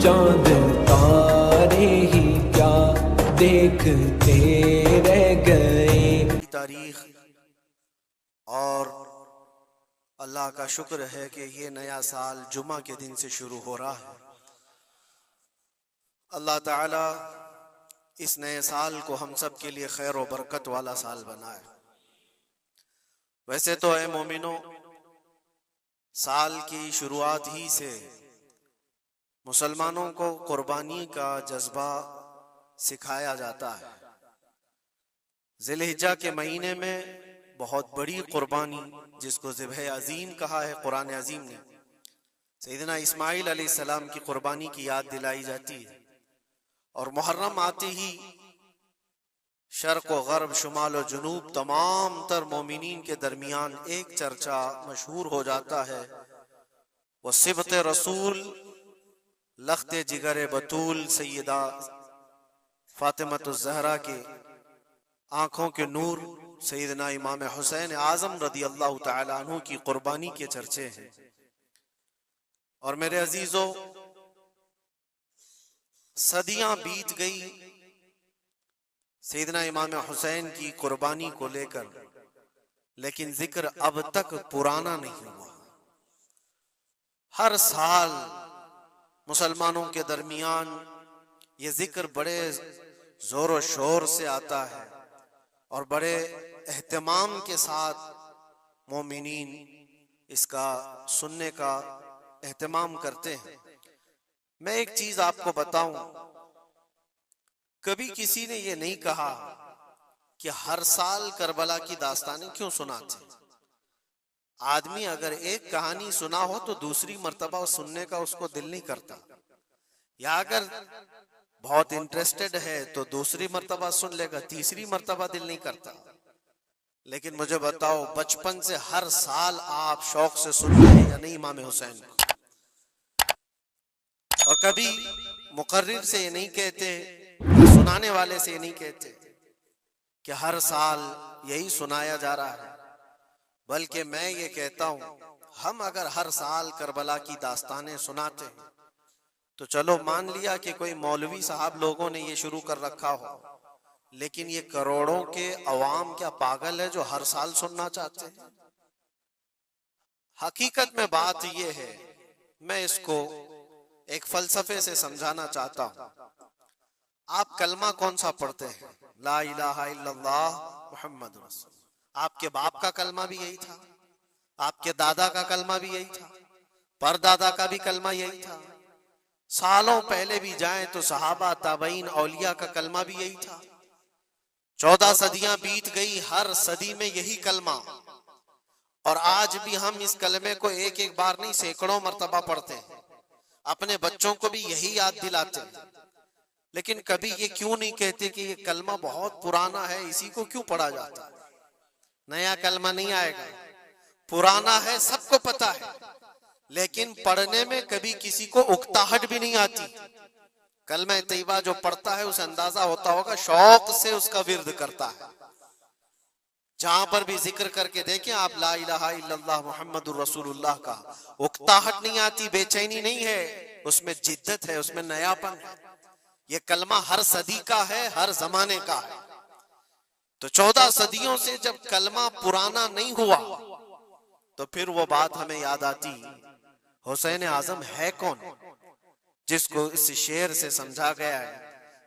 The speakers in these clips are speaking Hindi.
चांद तारे ही क्या देखते रह गए। तारीख और अल्लाह का शुक्र है कि ये नया साल जुमा के दिन से शुरू हो रहा है। अल्लाह ताला इस नए साल को हम सब के लिए खैर और बरकत वाला साल बनाए। वैसे तो ऐ मोमिनो, साल की शुरुआत ही से मुसलमानों को कुर्बानी का जज्बा सिखाया जाता है। ज़िलहिज्जा के महीने में बहुत बड़ी कुर्बानी, जिसको ज़िब्ह अजीम कहा है कुरान अजीम ने, सैयदना इस्माइल अलैहिस्सलाम की कुर्बानी की याद दिलाई जाती है। और मुहर्रम आते ही शर्क व गर्ब, शुमाल और जुनूब, तमाम तर मोमिनीन के दरमियान एक चर्चा मशहूर हो जाता है। वो सिबत रसूल, लख्ते जिगर बतूल सैयदा फातिमतुज़ ज़हरा के आंखों के नूर सैयदना इमाम हुसैन आज़म रदी अल्लाह तआला अन्हु की कुर्बानी के चर्चे हैं। और मेरे अजीजों, सदियां बीत गई सैयदना इमाम हुसैन की कुर्बानी को लेकर, लेकिन जिक्र अब तक पुराना नहीं हुआ। हर साल मुसलमानों के दरमियान ये जिक्र बड़े जोर शोर से आता है और बड़े एहतमाम के साथ मोमिनीन इसका सुनने का एहतमाम करते हैं। मैं एक चीज आपको बताऊं, कभी किसी ने ये नहीं कहा कि हर साल करबला की दास्तानें क्यों सुनाते। आदमी अगर एक कहानी सुना हो तो दूसरी मर्तबा सुनने का उसको दिल नहीं करता, या अगर बहुत इंटरेस्टेड है तो दूसरी मर्तबा सुन लेगा, तीसरी मर्तबा दिल नहीं करता। लेकिन मुझे बताओ, बचपन से हर साल आप शौक से सुन रहे हैं या नहीं इमाम हुसैन को? और कभी मुकर्रिर से ये नहीं कहते, सुनाने वाले से ये नहीं कहते कि हर साल यही सुनाया जा रहा है, बल्कि मैं ये कहता हूं, हम अगर हर साल करबला की दास्तानें सुनाते हैं तो चलो मान लिया कि कोई मौलवी साहब लोगों ने ये शुरू कर रखा हो, लेकिन ये करोड़ों के अवाम क्या पागल है जो हर साल सुनना चाहते हैं? हकीकत में बात ये है, मैं इसको एक फलसफे से समझाना चाहता हूं। आप कलमा कौन सा पढ़ते हैं? ला इलाहा इल्लल्लाह मुहम्मद रसूल। आपके बाप का कलमा भी यही था, आपके दादा का कलमा भी यही था, परदादा का भी कलमा यही था। सालों पहले भी जाएं तो सहाबा, ताबईन, औलिया का कलमा भी यही था। 14 सदियां बीत गई, हर सदी में यही कलमा। और आज भी हम इस कलमे को एक एक बार नहीं, सैकड़ों मर्तबा पढ़ते हैं, अपने बच्चों को भी यही याद दिलाते हैं। लेकिन कभी ये क्यों नहीं कहते कि ये कलमा बहुत पुराना है, इसी को क्यों पढ़ा जाता है? नया कलमा नहीं आएगा, पुराना है सबको पता है, लेकिन पढ़ने में कभी किसी को उकताहट भी नहीं आती। कलमा तैयबा जो पढ़ता है उसे अंदाजा होता होगा, शौक से उसका विर्द करता है। जहां पर भी जिक्र करके देखें आप ला इलाहा इल्लल्लाह मुहम्मदुर रसूलुल्लाह का, उकताहट नहीं आती, बेचैनी नहीं है, उसमें जिद्दत है, उसमें नयापन है। ये कलमा हर सदी का है, हर जमाने का है। तो 14 सदियों से जब कलमा पुराना नहीं हुआ तो फिर वो बात हमें याद आती, हुसैन आजम है कौन, जिसको इस शेर से समझा गया है,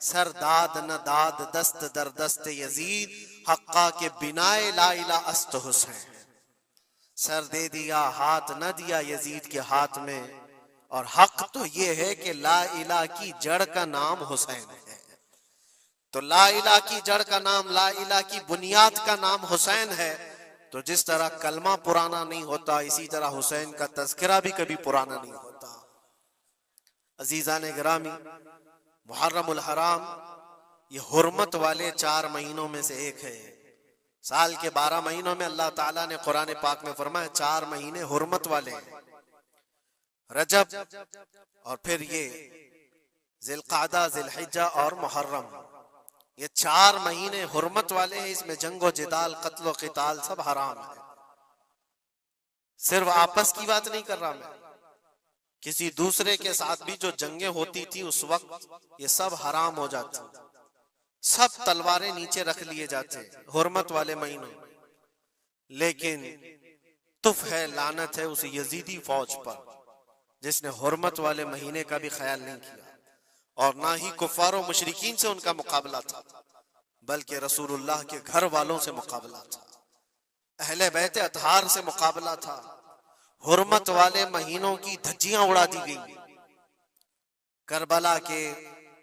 सर दाद न दाद दस्त दर दस्त यजीद, हक्का के बिनाए ला इला अस्त हुसैन। सर दे दिया हाथ न दिया यजीद के हाथ में, और हक तो ये है कि ला इला की जड़ का नाम हुसैन है। तो ला इला की जड़ का नाम, ला इला की बुनियाद का नाम हुसैन है। तो जिस तरह कलमा पुराना नहीं होता, इसी तरह हुसैन का तज़किरा भी कभी पुराना नहीं होता। अजीज़ान गिरामी, मुहर्रमुल हराम ये हुर्मत वाले 4 महीनों में से एक है। साल के 12 महीनों में अल्लाह ताला ने कुरान पाक में फरमाया 4 महीने हुर्मत वाले हैं, रजब और फिर ये ज़िलक़ादा, ज़िलहिज्जा और मुहर्रम, ये 4 महीने हुर्मत वाले हैं। इसमें जंगो जिदाल, कत्ल क़िताल सब हराम है। सिर्फ आपस की बात नहीं कर रहा मैं किसी दूसरे के साथ भी जो जंगें होती थी उस वक्त ये सब हराम हो जाती, सब तलवारें नीचे रख लिए जाते हुर्मत वाले महीनों। लेकिन तुफ है, लानत है उस यजीदी फौज पर जिसने हुर्मत वाले महीने का भी ख्याल नहीं किया और ना ही कुफार और मुशरिकीन से उनका मुकाबला था, बल्कि रसूलुल्लाह के घर वालों से मुकाबला था, अहले बैत अतहार से मुकाबला था। हुर्मत वाले महीनों की धज्जियां उड़ा दी गई। करबला के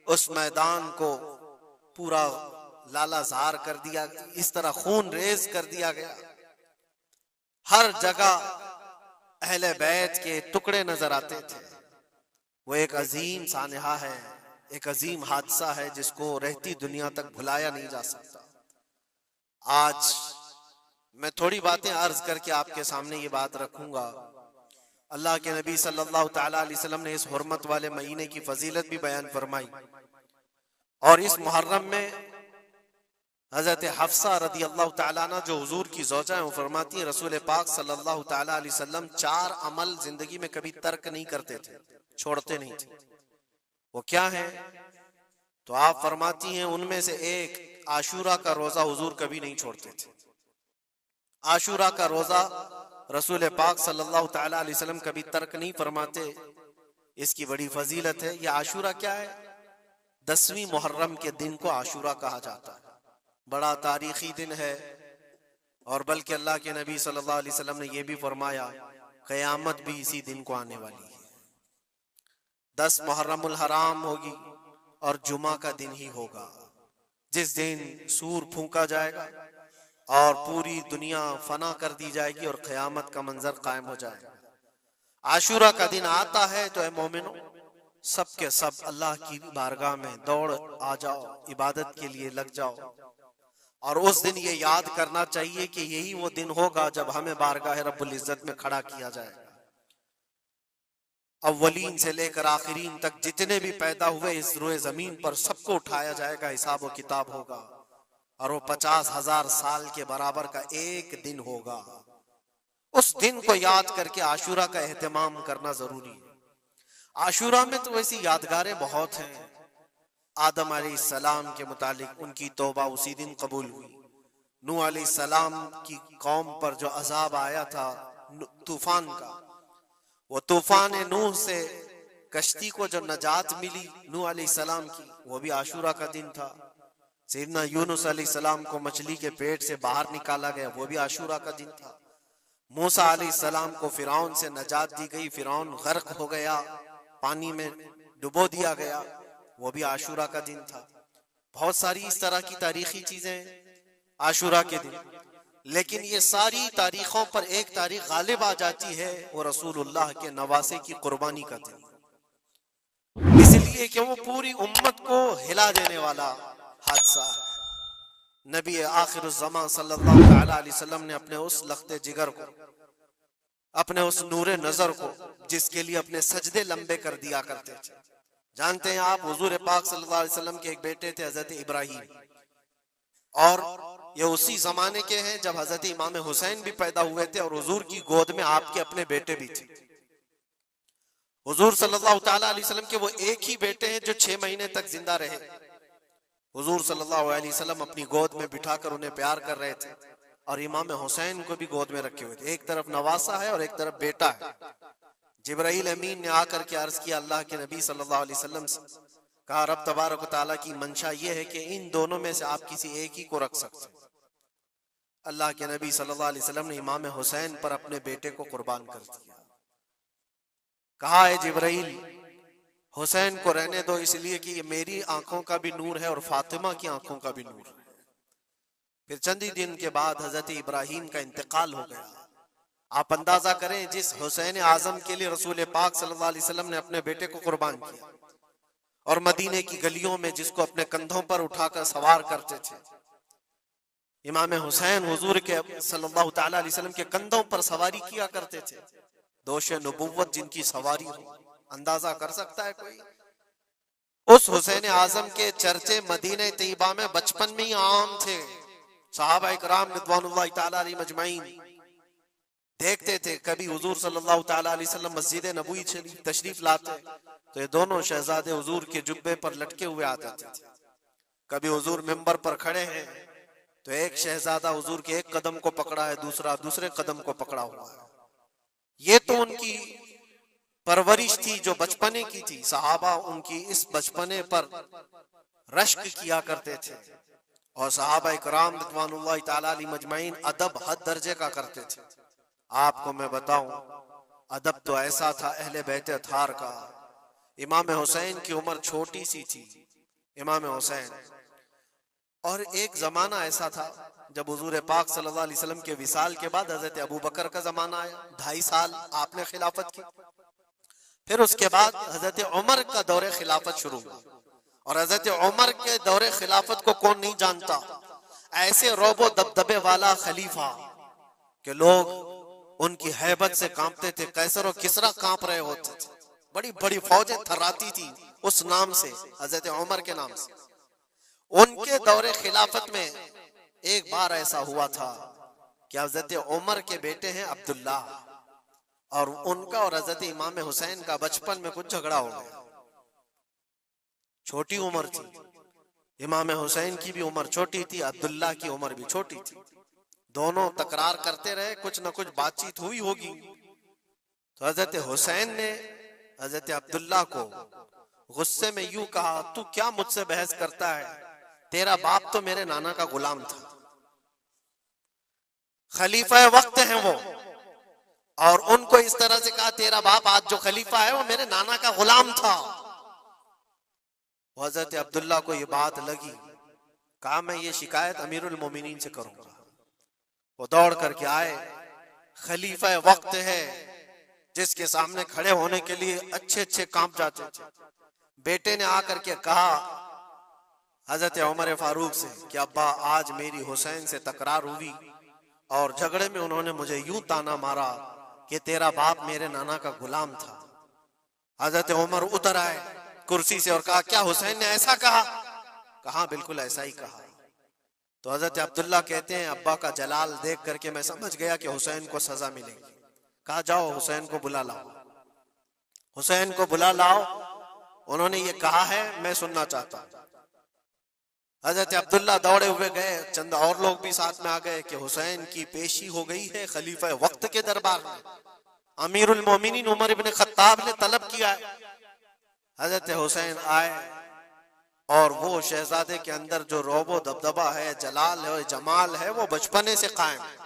उस मैदान को पूरा लालाजार कर दिया, इस तरह खून रेज कर दिया गया। हर जगह अहले बैत के टुकड़े नजर आते थे। वो एक अजीम सानहा है, एक अजीम हादसा है जिसको रहती दुनिया तक भुलाया नहीं जा सकता। आज मैं थोड़ी बातें अर्ज करके आपके सामने ये बात रखूंगा। अल्लाह के नबी सल्लल्लाहु तआला अलैहि वसल्लम ने इस हुर्मत वाले महीने की फजीलत भी बयान फरमाई और इस मुहर्रम में हजरत हफ्सा रदी अल्लाह तआला अन्हा जो हुजूर की ज़ौजा हैं, वो फरमाती हैं रसूल पाक सल्लल्लाहु तआला अलैहि वसल्लम 4 अमल जिंदगी में कभी तर्क नहीं करते थे, छोड़ते नहीं थे। वो क्या है? तो आप फरमाती हैं उनमें से एक आशूरा का रोजा हुजूर कभी नहीं छोड़ते थे। आशूरा का रोजा रसूल पाक सल्लल्लाहु तआला अलैहि वसल्लम कभी तर्क नहीं फरमाते। इसकी बड़ी फजीलत है। यह आशूरा क्या है? 10वीं मुहर्रम के दिन को आशूरा कहा जाता है। बड़ा तारीखी दिन है और बल्कि अल्लाह के नबी सल्लल्लाहु अलैहि वसल्लम ने यह भी फरमाया क़यामत भी इसी दिन को आने वाली है। 10 मुहर्रमुल हराम होगी और जुमा का दिन ही होगा जिस दिन सूर फूंका जाएगा और पूरी दुनिया फना कर दी जाएगी और क़यामत का मंजर कायम हो जाएगा। आशूरा का दिन आता है तो ऐ मोमिनो सब के सब अल्लाह की बारगाह में दौड़ आ जाओ, इबादत के लिए लग जाओ और उस दिन ये याद करना चाहिए कि यही वो दिन होगा जब हमें बारगाह रब्बुल इज्जत में खड़ा किया जाएगा। अव्वलीन से लेकर आखिरीन तक जितने भी पैदा हुए इस रोए जमीन पर सबको उठाया जाएगा, हिसाब व किताब होगा और वो 50,000 साल के बराबर का एक दिन होगा। उस दिन को याद करके आशूरा का एहतमाम करना जरूरी है। आशूरा में तो वैसी यादगारें बहुत हैं। आदम अलैहिस्सलाम के मुतालिक उनकी तौबा उसी दिन कबूल हुई। नूह अलैहिस्सलाम की कौम पर जो अजाब आया था तूफान का, वो तूफान नूह से कश्ती को जो नजात मिली नूह अलैहिस्सलाम की, वो भी आशूरा का दिन था। सैयदना यूनुस अलैहिस्सलाम को मछली के पेट से बाहर निकाला गया, वो भी आशूरा का दिन था। मूसा अलैहिस्सलाम को फिरौन से नजात दी गई, फिरौन गर्क हो गया, पानी में डुबो दिया गया, वो भी आशूरा का दिन था। बहुत सारी इस तरह की तारीखी चीजें आशूरा के दिन। लेकिन ये सारी तारीखों पर एक तारीख गालिब आ जाती है, वो रसूलुल्लाह के नवासे की कुर्बानी का दिन, इसलिए कि वो पूरी उम्मत को हिला देने वाला हादसा है। नबी आखिर ज़मान सल्लल्लाहु तआला अलैहि वसल्लम ने अपने उस लख्ते जिगर को, अपने उस नूरे नजर को, जिसके लिए अपने सजदे लंबे कर दिया करते थे। जानते हैं आप हुजूर पाक सल्लल्लाहु अलैहि वसल्लम के एक बेटे थे हजरत इब्राहिम, और ये उसी जमाने के हैं जब हजरत इमाम हुसैन भी पैदा हुए थे और हुजूर की गोद में आपके अपने बेटे भी थे। हुजूर सल्लल्लाहु तआला अलैहि वसल्लम के वो एक ही बेटे हैं जो 6 महीने तक जिंदा रहे। हुजूर सल्लल्लाहु अलैहि वसल्लम अपनी गोद में बिठाकर उन्हें प्यार कर रहे थे और इमाम हुसैन को भी गोद में रखे हुए थे। एक तरफ नवासा है और एक तरफ बेटा है। जिब्राइल अमीन ने आकर के अर्ज किया अल्लाह के नबी सल्लल्लाहु अलैहि वसल्लम से, कहा रब तबारक व तआला की मंशा ये है कि इन दोनों में से आप किसी एक ही को रख सकते हैं। अल्लाह के नबी सल्लल्लाहु अलैहि वसल्लम ने इमाम हुसैन पर अपने बेटे को कुर्बान कर दिया। कहा है जिब्राइल हुसैन को रहने दो, इसलिए कि ये मेरी आंखों का भी नूर है और फातिमा की आंखों का भी नूर है। फिर चंद ही दिन के बाद हजरत इब्राहिम का इंतकाल हो गया। आप अंदाजा करें जिस हुसैन आजम के लिए रसूल पाक सल्लल्लाहु अलैहि वसल्लम ने अपने बेटे को कुर्बान किया और मदीने की गलियों में जिसको अपने कंधों पर उठाकर सवार करते थे, इमाम हुसैन हुजूर के सल्लल्लाहु तआला अलैहि वसल्लम के कंधों पर सवारी किया करते थे। दोषे नबुव्वत जिनकी सवारी हो, अंदाजा कर सकता है कोई? उस हुसैन आजम के चर्चे मदीने तैयबा में बचपन में ही आम थे। सहाबा इकराम रिज़वानुल्लाहि तआला अलैहिम अजमईन देखते थे कभी हुजूर सल्लल्लाहु ताला अलैहि वसल्लम मस्जिद नबवी तशरीफ लाते तो ये दोनों शहजादे हुजूर के जुब्बे पर लटके हुए आते थे। कभी हुजूर मिंबर पर खड़े हैं तो एक शहजादा हुजूर के एक कदम को पकड़ा है, दूसरा दूसरे कदम को पकड़ा हुआ है। ये तो उनकी परवरिश थी जो बचपने की थी। सहाबा उनकी इस बचपने पर रश्क किया करते थे और सहाबा इकराम रिज़वानुल्लाहि ताला अलैहिम मजमईन अदब हद दर्जे का करते थे। आपको मैं बताऊं, अदब तो ऐसा था अहले बैत अतहार का। इमाम हुसैन की उम्र छोटी सी थी, इमाम हुसैन, और एक जमाना ऐसा था जब हुजूर पाक सल्लल्लाहु अलैहि वसल्लम के विसाल के बाद हजरत अबू बकर का जमाना आया, 2.5 साल आपने खिलाफत की। फिर उसके बाद हजरत उमर का दौरे खिलाफत शुरू हुआ, और हजरत उमर के दौरे खिलाफत को कौन नहीं जानता। ऐसे रोबो दबदबे वाला खलीफा के लोग उनकी हैबत से कांपते थे। कैसर और किसरा कांप रहे होते थे, बड़ी बड़ी फौजें थर्राती थी उस नाम से, हजरत उमर के नाम से। उनके दौरे खिलाफत में एक बार ऐसा हुआ था कि हजरत उमर के बेटे हैं अब्दुल्ला, और उनका और हजरत इमाम हुसैन का बचपन में कुछ झगड़ा हो गया। छोटी उम्र थी, इमाम हुसैन की भी उम्र छोटी थी, अब्दुल्ला की उम्र भी छोटी थी। दोनों तकरार करते रहे, कुछ न कुछ बातचीत हुई होगी। तो हजरत हुसैन ने हजरत अब्दुल्ला को गुस्से में यूं कहा, तू क्या मुझसे बहस करता है, तेरा बाप तो मेरे नाना का गुलाम था, खलीफा वक्त हैं वो, और उनको इस तरह से कहा तेरा बाप आज जो खलीफा है वो मेरे नाना का गुलाम था। हजरत अब्दुल्ला को ये बात लगी, कहा मैं ये शिकायत अमीरुल मोमिनीन से करूंगा। वो दौड़ करके आए, खलीफा वक्त है जिसके सामने खड़े होने के लिए अच्छे अच्छे कांप जाते थे। बेटे ने आकर के कहा हजरत उमर फारूक से कि अब्बा आज मेरी हुसैन से तकरार हुई और झगड़े में उन्होंने मुझे यूं ताना मारा कि तेरा बाप मेरे नाना का गुलाम था। हजरत उमर उतर आए कुर्सी से और कहा क्या हुसैन ने ऐसा कहा? कहा बिल्कुल ऐसा ही कहा। तो हजरत अब्दुल्ला कहते हैं अब्बा का जलाल देख करके मैं समझ गया कि हुसैन को सजा मिलेगी। कहा जाओ हुसैन को बुला लाओ, हुसैन को बुला लाओ, उन्होंने ये कहा है मैं सुनना चाहता हूं। हजरत अब्दुल्ला दौड़े हुए गए, चंद और लोग भी साथ में आ गए कि हुसैन की पेशी हो गई है खलीफा वक्त के दरबार में। अमीरुल मोमिनीन उमर इब्न खत्ताब ने तलब किया है। हजरत हुसैन आए और वो शहजादे के अंदर जो रोबो दबदबा है, जलाल है, जमाल है, वो बचपने से कायम है।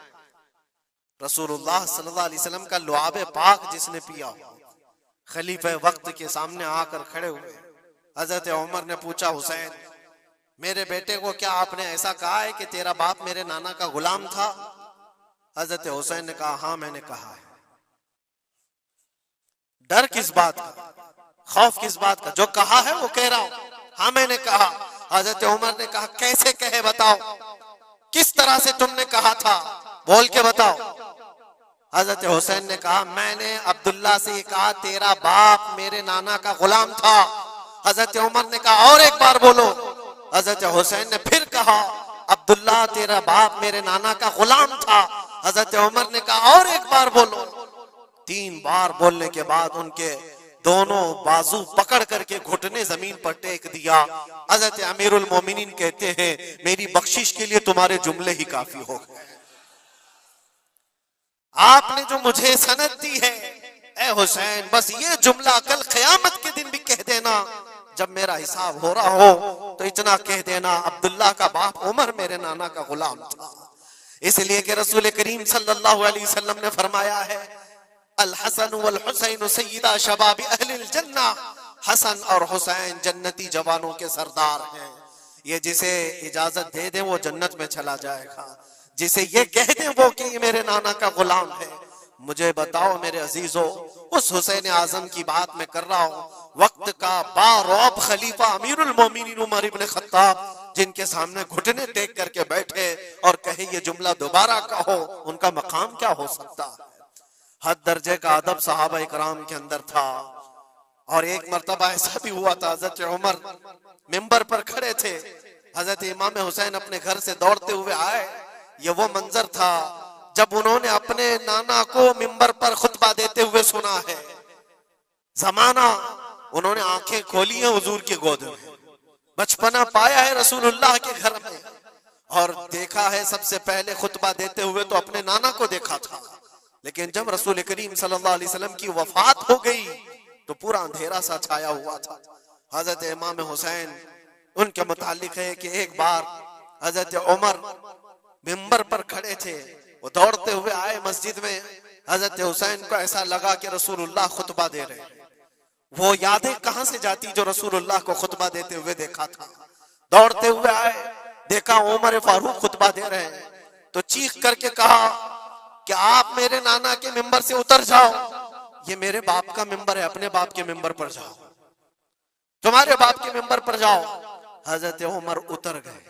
रसूलुल्लाह सल्लल्लाहु अलैहि वसल्लम का लुआब पाक जिसने पिया, खलीफा वक्त के सामने आकर खड़े हुए। हजरत उमर ने पूछा हुसैन मेरे बेटे को क्या आपने ऐसा कहा है कि तेरा बाप मेरे नाना का गुलाम था? हजरत हुसैन ने कहा हाँ मैंने कहा है। डर किस बात का, खौफ किस बात का? जो कहा है वो कह रहा हूं, हाँ मैंने कहा। हजरत उमर ने कहा कैसे कहे बताओ, किस तरह से तुमने कहा था, बोल के बताओ। हजरत हुसैन ने कहा मैंने अब्दुल्ला से ये कहा तेरा बाप मेरे नाना का गुलाम था। हजरत उमर ने कहा और एक बार बोलो। हजरत हुसैन ने फिर कहा अब्दुल्ला तेरा बाप मेरे नाना का गुलाम था। हजरत उमर ने कहा और एक बार बोलो। 3 बार बोलने के बाद उनके दोनों बाजू पकड़ करके घुटने जमीन पर टेक दिया। हजरत अमीरुल मोमिनीन कहते हैं मेरी बख्शिश के लिए तुम्हारे जुमले ही काफी हो गए। आपने जो मुझे सनद दी है ए हुसैन, बस ये जुमला कल क़यामत के दिन भी कह देना, जब मेरा हिसाब हो रहा हो तो इतना कह देना अब्दुल्ला का बाप उमर मेरे नाना का गुलाम था। इसलिए कि रसूल करीम सल्लल्लाहु अलैहि वसल्लम ने फरमाया है अल हसन वल हुसैन सय्यदा शबाब अहलिल जन्ना, हसन और हुसैन जन्नती जवानों के सरदार हैं। ये जिसे इजाजत दे दे वो जन्नत में चला जाएगा, जिसे ये कह दे वो कि ये मेरे नाना का गुलाम है। मुझे बताओ मेरे अजीजों, उस हुसैन आजम की बात मैं कर रहा हूँ, वक्त का बारौब खलीफा अमीरुल मोमिनीन उमर इब्न खत्ताब जिनके सामने घुटने टेक करके बैठे और कहे ये जुमला दोबारा कहो, उनका मकाम क्या हो सकता है? हद दर्जे का अदब सहाबा इकराम के अंदर था। और एक मर्तबा ऐसा भी हुआ था, हजरत उमर मिंबर पर खड़े थे, हजरत इमाम हुसैन अपने घर से दौड़ते हुए आए। ये वो मंजर था जब उन्होंने अपने नाना को मिंबर पर खुतबा देते हुए सुना है, जमाना उन्होंने आंखें खोली हैं हुजूर की गोद में, बचपना पाया है रसूलुल्लाह के घर में, और देखा है सबसे पहले खुतबा देते हुए तो अपने नाना को देखा था। लेकिन जब रसूल करीम सल्लल्लाहु अलैहि वसल्लम की वफात हो गई तो पूरा अंधेरा सा छाया हुआ था। हजरत इमाम हुसैन, उनके मुतालिक है कि एक बार हजरत उमर मिंबर पर खड़े थे, वो दौड़ते हुए आए मस्जिद में। हजरत हुसैन को ऐसा लगा कि रसूलुल्लाह खुतबा दे रहे हैं। वो यादें कहां से जाती जो रसूलुल्लाह को खुतबा देते हुए देखा था। दौड़ते हुए आए, देखा उमर फारूक खुतबा दे रहे हैं, तो चीख करके कहा कि आप मेरे नाना के मिंबर से उतर जाओ, ये मेरे बाप का मिंबर है, अपने बाप के मिंबर पर जाओ, तुम्हारे बाप के मिंबर पर जाओ। हजरत उमर उतर गए,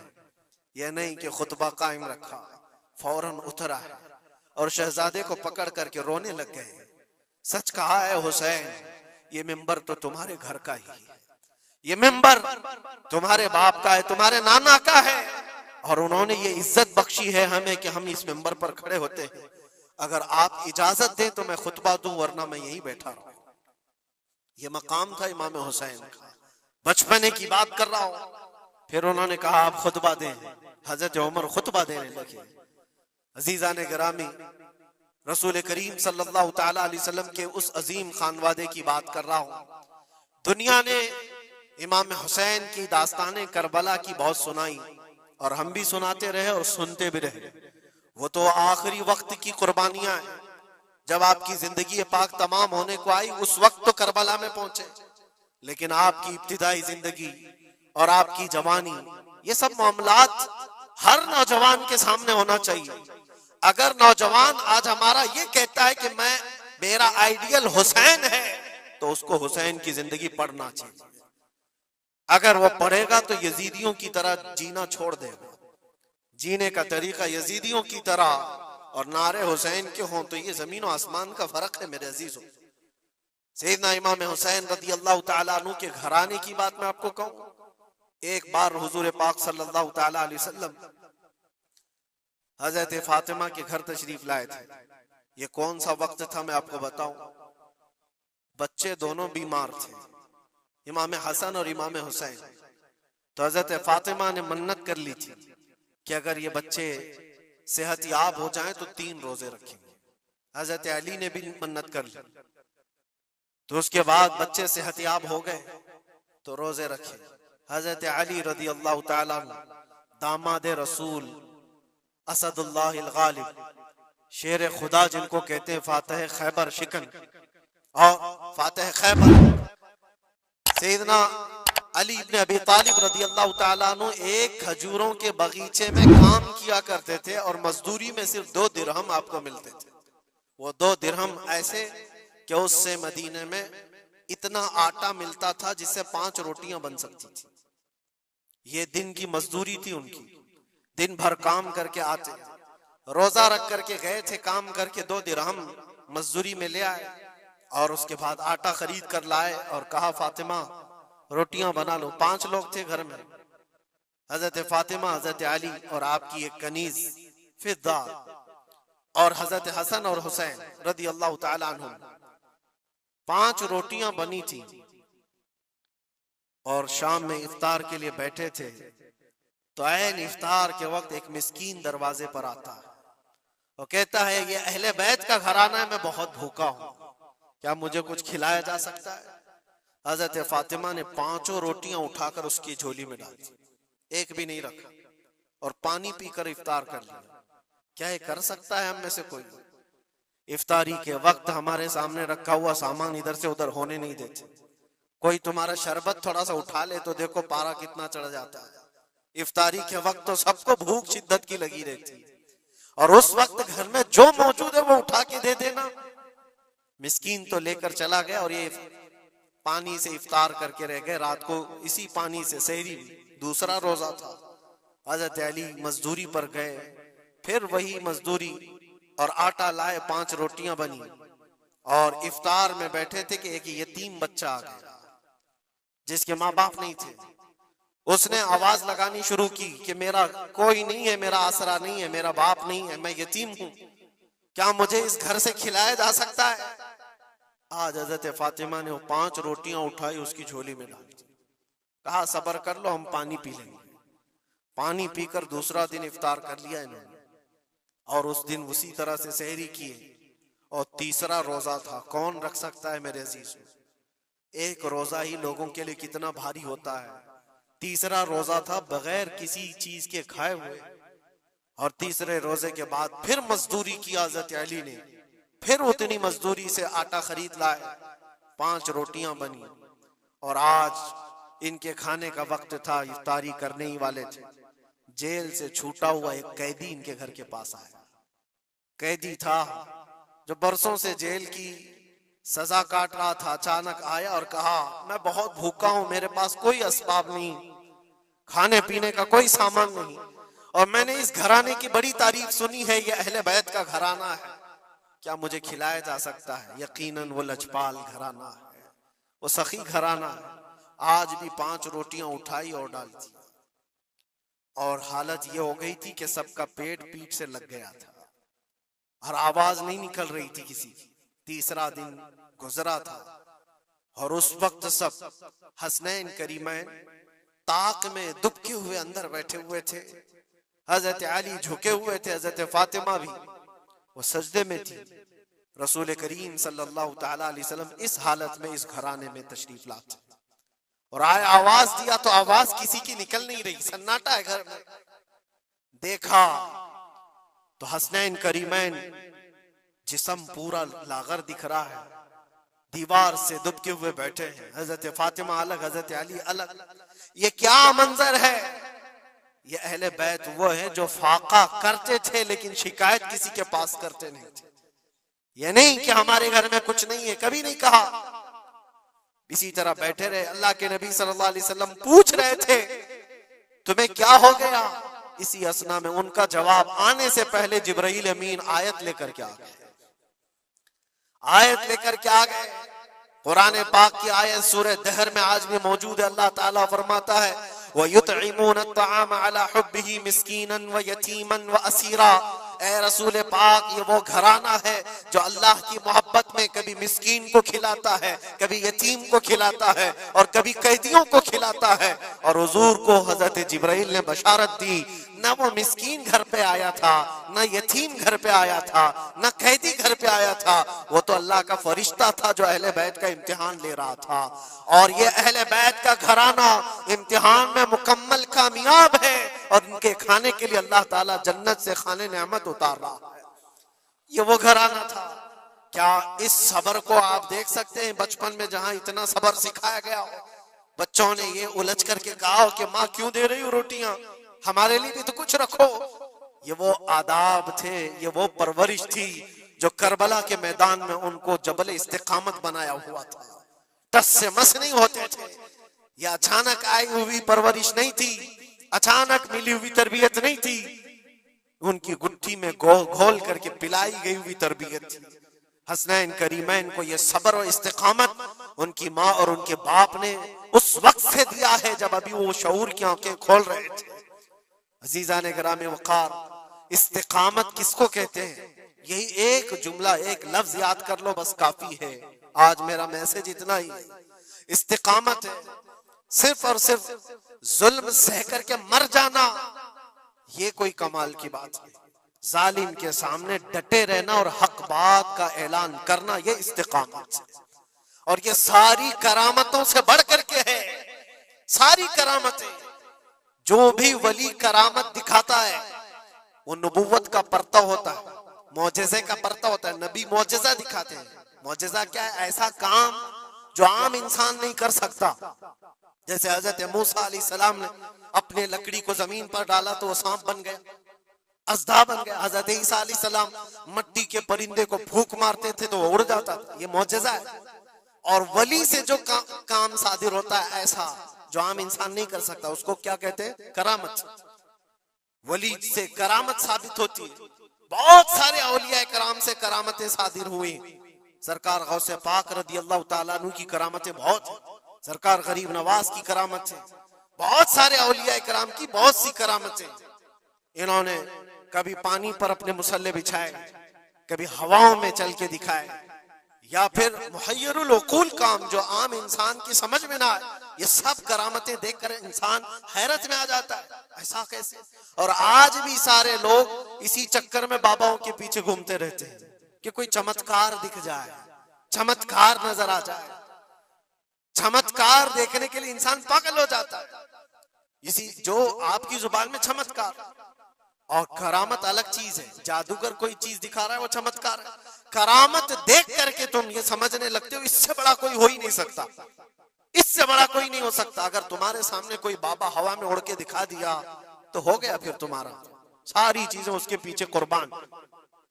ये नहीं कि खुतबा कायम रखा, फौरन उतर आए और शहजादे को पकड़ करके रोने लग गए। सच कहा है हुसैन, ये मिंबर तो तुम्हारे घर का ही है, ये मिंबर तुम्हारे बाप का है, तुम्हारे नाना का है, और उन्होंने ये इज्जत बख्शी है हमें कि हम इस मिंबर पर खड़े होते हैं। अगर आप इजाजत दें तो मैं खुतबा दूं, वरना मैं यहीं बैठा रहूं। ये मकाम था इमाम हुसैन का, बचपने की बात कर रहा हूं। फिर उन्होंने कहा आप खुतबा दें। हजरत उमर खुतबा देने लगे। अजीजा ने गिरामी, रसूल करीम सल्लल्लाहु ताला अलैहि वसल्लम के उस अजीम खानवादे की बात कर रहा हूं। दुनिया ने इमाम हुसैन की दास्ताने करबला की बहुत सुनाई, और हम भी सुनाते रहे और सुनते भी रहे। वो तो आखिरी वक्त की कुर्बानियां हैं। जब आपकी जिंदगी पाक तमाम होने को आई, उस वक्त तो करबला में पहुंचे, लेकिन आपकी इब्तिदाई जिंदगी और आपकी जवानी, ये सब मामलात हर नौजवान के सामने होना चाहिए। अगर नौजवान आज हमारा ये कहता है कि मेरा आइडियल हुसैन है, तो उसको हुसैन की जिंदगी पढ़ना चाहिए। अगर वो पढ़ेगा तो यजीदियों की तरह जीना छोड़ देगा, जीने का तरीका यजीदियों की तरह, और नारे हुसैन के हों तो ये जमीन और आसमान का फर्क है मेरे अजीजों। सैयदना इमाम हुसैन रज़ी अल्लाह तआला अन्हु के घराने की बात मैं आपको कहूं। एक बार हुजूर पाक सल्लल्लाहु तआला अलैहि वसल्लम हजरत फातिमा के घर तशरीफ लाए थे। ये कौन सा वक्त था मैं आपको बताऊं। बच्चे दोनों बीमार थे, इमाम हसन और इमाम हुसैन। तो हजरत फातिमा ने मन्नत कर ली थी कि अगर ये बच्चे सेहतयाब हो जाएं तो 3 रोजे रखेंगे। हजरत अली ने भी मन्नत कर ली। तो उसके बाद बच्चे सेहतयाब हो गए तो रोजे रखे। हजरत अली रज़ी अल्लाह ताला अन्हु, दामाद रसूल, असदुल्लाह अल गालिब, शेर खुदा जिनको कहते हैं, फातह खैबर शिकन और फातह खैबर, सैयदना अली इब्न अबी तालिब रज़ी अल्लाह ताला अन्हु एक खजूरों के बगीचे में काम किया करते थे, और मजदूरी में सिर्फ 2 दिरहम आपको मिलते थे। वो 2 दिरहम ऐसे कि उससे मदीने में इतना आटा मिलता था जिससे 5 रोटियां बन सकती थी। ये दिन की मजदूरी थी उनकी। दिन भर काम करके आते, रोजा रख करके गए थे, काम करके 2 दिरहम मजदूरी में ले आए, और उसके बाद आटा खरीद कर लाए और कहा फातिमा रोटियां बना लो। 5 लोग थे घर में, हजरत फातिमा, हजरत अली और आपकी एक कनीज फिदा, और हजरत हसन और हुसैन रज़ी अल्लाह ताला अन्हुम। 5 रोटियां बनी थी, और शाम में इफ्तार के लिए बैठे थे। तो ऐन इफ्तार के वक्त एक मिस्कीन दरवाजे पर आता है, वो कहता है ये अहले बैत का घराना है, मैं बहुत भूखा हूं, क्या मुझे कुछ खिलाया जा सकता है। हजरत फातिमा ने 5 रोटियां उठाकर उसकी झोली में डाल दी, एक भी नहीं रखा, और पानी पीकर इफ्तार कर लिया। क्या ये कर सकता है हम में से कोई? इफ्तारी के वक्त हमारे सामने रखा हुआ सामान इधर से उधर होने नहीं देते। कोई तुम्हारा शरबत थोड़ा सा उठा ले तो देखो पारा कितना चढ़ जाता है। इफ्तारी के वक्त तो सबको भूख शिद्दत की लगी रहती, और उस वक्त घर में जो मौजूद है वो उठा के दे देना। मिस्कीन तो लेकर चला गया, और ये पानी से इफ्तार करके रह गए। रात को इसी पानी से सहरी, दूसरा रोजा था। हजरत अली मजदूरी पर गए, फिर वही मजदूरी, और आटा लाए, 5 रोटियां बनी, और इफ्तार में बैठे थे कि एक यतीम बच्चा आ गया जिसके माँ बाप नहीं थे। उसने आवाज लगानी शुरू की कि मेरा कोई नहीं है, मेरा आसरा नहीं है, मेरा बाप नहीं है, मैं यतीम हूं। क्या मुझे इस घर से खिलाया जा सकता है? आज हजरत फातिमा ने वो 5 रोटियां उठाई, उसकी झोली में डाल दी, कहा सब्र कर लो, हम पानी पी लेंगे। पानी पीकर दूसरा दिन इफ्तार कर लिया इन्होंने, और उस दिन उसी तरह से सहरी किए। और तीसरा रोजा था। कौन रख सकता है मेरे अजीज? एक रोजा ही लोगों के लिए कितना भारी होता है। तीसरा रोजा था बगैर किसी चीज के खाए हुए। और तीसरे रोजे के बाद फिर मजदूरी की हजरत अली ने, फिर उतनी मजदूरी से आटा खरीद लाए, 5 रोटियां बनी। और आज इनके खाने का वक्त था, इफ्तारी करने ही वाले थे। जेल से छूटा हुआ एक कैदी इनके घर के पास आया। कैदी था जो बरसों से जेल की सजा काट रहा था। अचानक आया और कहा मैं बहुत भूखा हूं, मेरे पास कोई असबाब नहीं, खाने पीने का कोई सामान नहीं, और मैंने इस घराने की बड़ी तारीफ सुनी है, ये अहले बैत का घराना है, क्या मुझे खिलाया जा सकता है? यकीनन वो लजपाल घराना है, वो सखी घराना है। आज भी 5 रोटियां उठाई और डाल दी, और हालत ये हो गई थी कि सबका पेट पीठ से लग गया था और आवाज नहीं निकल रही थी किसी की। तीसरा दिन गुजरा था और उस वक्त सब हसनैन करीमैन ताक में दुबके हुए अंदर बैठे हुए थे। हजरत अली झुके हुए थे, हजरत फातिमा भी वो सजदे में थी। रसूल करीम सल्लल्लाहु ताला अलैहि वसल्लम इस हालत में इस घराने में तशरीफ लाते और आए, आवाज दिया तो आवाज किसी की निकल नहीं रही, सन्नाटा है घर में। देखा तो हसनैन करीमैन जिस्म पूरा लागर दिख रहा है, दीवार से दुबके हुए बैठे हैं। हजरत फातिमा अलग, हजरत अली अलग। ये क्या मंजर है? ये अहले बैत वो है जो फाका करते थे लेकिन शिकायत किसी के पास करते नहीं थे। ये नहीं कि हमारे घर में कुछ नहीं है, कभी नहीं कहा। इसी तरह बैठे रहे। अल्लाह के नबी सल्लल्लाहु अलैहि वसल्लम पूछ रहे थे तुम्हें क्या हो गया? इसी असना में उनका जवाब आने से पहले जिब्राइल अमीन आयत लेकर के आ गए। आयत लेकर के आ गए। कुरान पाक की आयत सूरह दहर में आज भी मौजूद है। अल्लाह ताला फरमाता है वयुतइमून अत्तआम अला हुब्बिही मिस्कीनन व यतीमन व असीरा। ए रसूल पाक, ये वो घराना है जो अल्लाह की मोहब्बत में कभी मिस्कीन को खिलाता है, कभी यतीम को खिलाता है और कभी कैदियों को खिलाता है। और हुजूर को हजरत जिब्राइल ने बशारत दी, न वो मिस्कीन घर पे आया था, न यतीम घर पे आया था, न कैदी घर पे आया था। वो तो अल्लाह का फरिश्ता था जो अहले बैत का इम्तिहान ले रहा था। और ये अहले बैत का घराना इम्तिहान में मुकम्मल कामयाब है और इनके खाने के लिए अल्लाह ताला जन्नत से खाने नेमत उतार रहा है। ये वो घराना था। क्या इस सबर को आप देख सकते हैं? बचपन में जहां इतना सबर सिखाया गया हो, बच्चों ने ये उलझ करके कहा हो कि माँ क्यों दे रही हो रोटियां, हमारे लिए भी तो कुछ रखो। ये वो आदाब थे, ये वो परवरिश थी जो करबला के मैदान में उनको जबल इस्तिकामत बनाया हुआ था। टस से मस नहीं होते थे। ये अचानक आई हुई परवरिश नहीं थी, अचानक मिली हुई तरबियत नहीं थी। उनकी गुट्ठी में घोल करके पिलाई गई हुई तरबियत थी। हसनैन करीमैन को ये सब्र और इस्तिकामत उनकी माँ और उनके बाप ने उस वक्त से दिया है जब अभी वो शऊर की आंखें खोल रहे थे। अजीजा ने ग्रामे वकार, इस्तिकामत किसको कहते हैं? यही एक जुमला, एक लफ्ज याद कर लो, बस काफी है। आज मेरा मैसेज इतना ही है। इस्तिकामत है सिर्फ और सिर्फ जुल्म सह करके मर जाना, ये कोई कमाल की बात है। जालिम के सामने डटे रहना और हक बात का ऐलान करना, ये इस्तिकामत है। और ये सारी करामतों से बढ़ करके है। सारी करामतें, जो भी वली करामत दिखाता है वो नबूवत का पर्ता होता है, मौजज़े का पर्ता होता है। नबी मौजज़ा दिखाते हैं। मौजज़ा क्या है? ऐसा काम जो आम इंसान नहीं कर सकता। जैसे हजरत मूसा अलैहिस्सलाम ने अपने लकड़ी को जमीन पर डाला तो वो सांप बन गया, अज़दा बन गया। हजरत ईसा अलैहिस्सलाम मट्टी के परिंदे को फूंक मारते थे तो वो उड़ जाता था। ये मौजज़ा है। और वली से जो काम सादिर होता है ऐसा जो आम इंसान नहीं कर सकता, उसको क्या कहते हैं? करामत। वली से करामत साबित होती है। बहुत सारे औलिया कराम से करामतें सादिर हुई। सरकार गौसे पाक रदी अल्लाह ताला अन्हु की करामतें बहुत है। सरकार गरीब नवाज की करामत है। बहुत सारे औलिया कराम की बहुत सी करामतें। इन्होंने कभी पानी पर अपने मुसल्ले बिछाए, कभी हवाओं में चल के दिखाए, या फिर मुहय्यरुल उकूल काम जो आम इंसान की समझ में ना आए, ये सब करामतें देखकर इंसान हैरत में आ जाता है, ऐसा कैसे। और आज भी सारे लोग इसी चक्कर में बाबाओं के पीछे घूमते रहते हैं कि कोई चमत्कार दिख जाए, चमत्कार नजर आ जाए। चमत्कार देखने के लिए इंसान पागल हो जाता है। इसी जो आपकी जुबान में चमत्कार और करामत अलग चीज है। जादूगर कोई चीज दिखा रहा है वो चमत्कार है, करामत देख करके तुम ये समझने लगते हो इससे बड़ा कोई हो ही नहीं सकता, इससे बड़ा कोई नहीं हो सकता। अगर तुम्हारे सामने कोई बाबा हवा में उड़ के दिखा दिया तो हो गया फिर तुम्हारा, सारी चीजें उसके पीछे कुर्बान,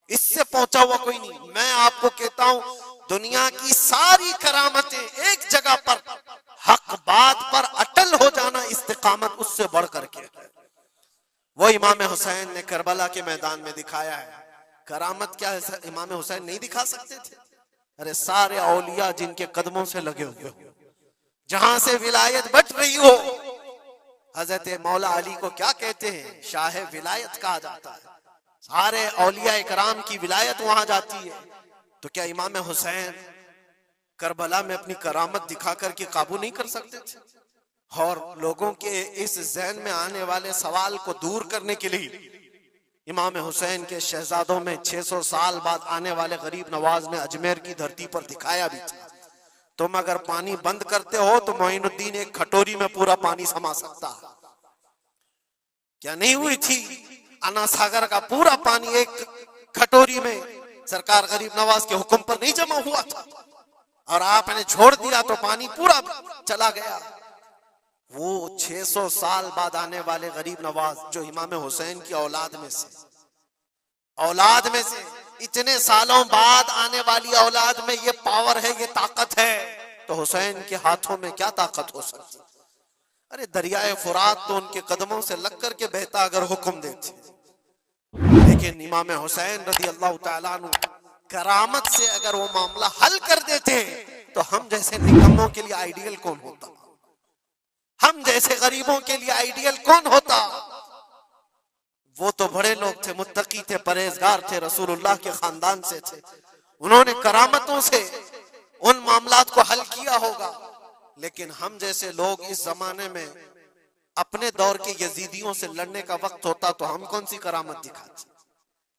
इससे पहुंचा हुआ कोई नहीं। मैं आपको कहता हूं दुनिया की सारी करामतें एक जगह पर हक बात पर अटल हो जाना, इस्तिकामत उससे बढ़ करके वो इमाम हुसैन ने करबला के मैदान में दिखाया है। करामत क्या है इमाम हुसैन नहीं दिखा सकते थे? अरे सारे औलिया जिनके कदमों से लगे हुए हो, जहां से विलायत बट रही हो, हजरत मौला अली को क्या कहते हैं? शाह विलायत कहा जाता है। सारे औलिया इकराम की विलायत वहां जाती है। तो क्या इमाम हुसैन करबला में अपनी करामत दिखा करके काबू नहीं कर सकते थे? और लोगों के इस जहन में आने वाले सवाल को दूर करने के लिए इमाम हुसैन के शहजादों में 600 साल बाद आने वाले गरीब नवाज ने अजमेर की धरती पर दिखाया भी था। तुम अगर पानी बंद करते हो तो मोइनुद्दीन एक खटोरी में पूरा पानी समा सकता है। क्या नहीं हुई थी? अन्ना सागर का पूरा पानी एक खटोरी में सरकार गरीब नवाज के हुक्म पर नहीं जमा हुआ था, और आपने छोड़ दिया तो पानी पूरा चला गया। वो 600 साल बाद आने वाले गरीब नवाज जो इमाम हुसैन की औलाद में से इतने सालों बाद आने वाली औलाद में ये पावर है, ये ताकत है, तो हुसैन के हाथों में क्या ताकत हो सकती? अरे दरियाए फुरात तो उनके कदमों से लग करके बहता अगर हुक्म देते। लेकिन इमाम हुसैन रज़ी अल्लाह तआला अन्हु करामत से अगर वो मामला हल कर देते तो हम जैसे निकम्मों के लिए आइडियल कौन होता? हम जैसे गरीबों के लिए आइडियल कौन होता? वो तो बड़े लोग थे, मुत्तकी थे, परहेजगार थे, रसूलुल्लाह के खानदान से थे। उन्होंने करामतों से उन मामलात को हल किया होगा। लेकिन हम जैसे लोग इस जमाने में अपने दौर के यजीदियों से लड़ने का वक्त होता तो हम कौन सी करामत दिखाते?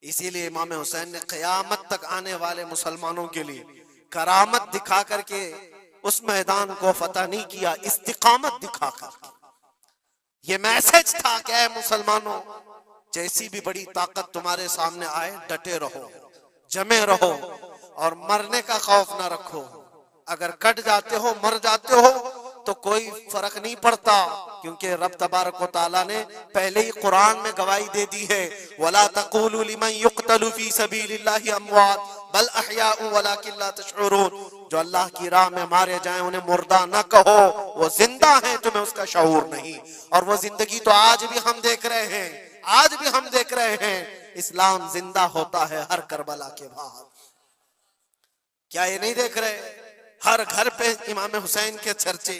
इसीलिए इमाम हुसैन ने क़यामत तक आने वाले मुसलमानों के लिए करामत दिखा करके उस मैदान को फतह नहीं किया, इस्तिकामत दिखा करके। ये मैसेज था कि ऐ मुसलमानों, जैसी भी बड़ी ताकत तुम्हारे सामने आए डटे रहो, जमे रहो और मरने का खौफ ना रखो। अगर कट जाते हो, मर जाते हो तो कोई फर्क नहीं पड़ता, क्योंकि रब तबारक व तआला ने पहले ही कुरान में गवाही दे दी है, वला तक़ूलू लिमन युक़तलु फी सबीलिल्लाहि अमवात बल अहयाउ वलाकिन ला तशऊरून। जो अल्लाह की राह में मारे जाएं उन्हें मुर्दा न कहो, वो जिंदा हैं, तुम्हें उसका शऊर नहीं। और वो जिंदगी तो आज भी हम देख रहे हैं, आज भी हम देख रहे हैं। इस्लाम जिंदा होता है हर करबला के बाद। क्या ये नहीं देख रहे? हर घर पे इमाम हुसैन के चर्चे।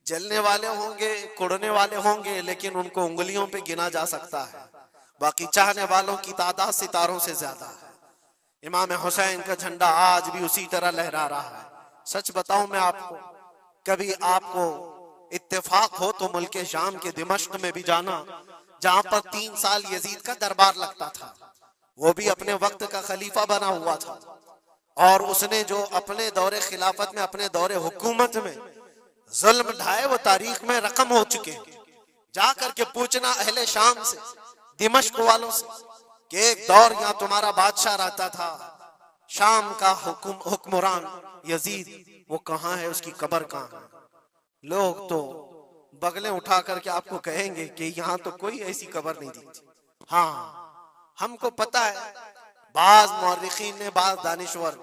जलने वाले होंगे, कुड़ने वाले होंगे, लेकिन उनको उंगलियों पे गिना जा सकता है। बाकी चाहने वालों की तादाद सितारों से ज्यादा है। इमाम हुसैन का झंडा आज भी उसी तरह लहरा रहा है। सच बताऊं मैं आपको, कभी आपको इत्तेफाक हो तो मुल्क शाम के दिमश्क में भी जाना, जहां पर 3 साल यजीद का दरबार लगता था। वो भी अपने वक्त का खलीफा बना हुआ था, और उसने जो अपने दौरे खिलाफत में, अपने दौरे हुकूमत में जुल्म ढाए वो तारीख में रकम हो चुके हैं। जाकर के पूछना अहले शाम से, दिमश्क वालों से कि एक दौर यहाँ तुम्हारा बादशाह रहता था, शाम का हुक्मरान यजीद, वो कहाँ है, उसकी कब्र कहाँ है? लोग तो बगलें उठा करके आपको कहेंगे कि यहाँ तो कोई ऐसी कब्र नहीं दिखती। हाँ, हमको पता है, बाज मुअर्रिखीन ने, बाज दानिश्वर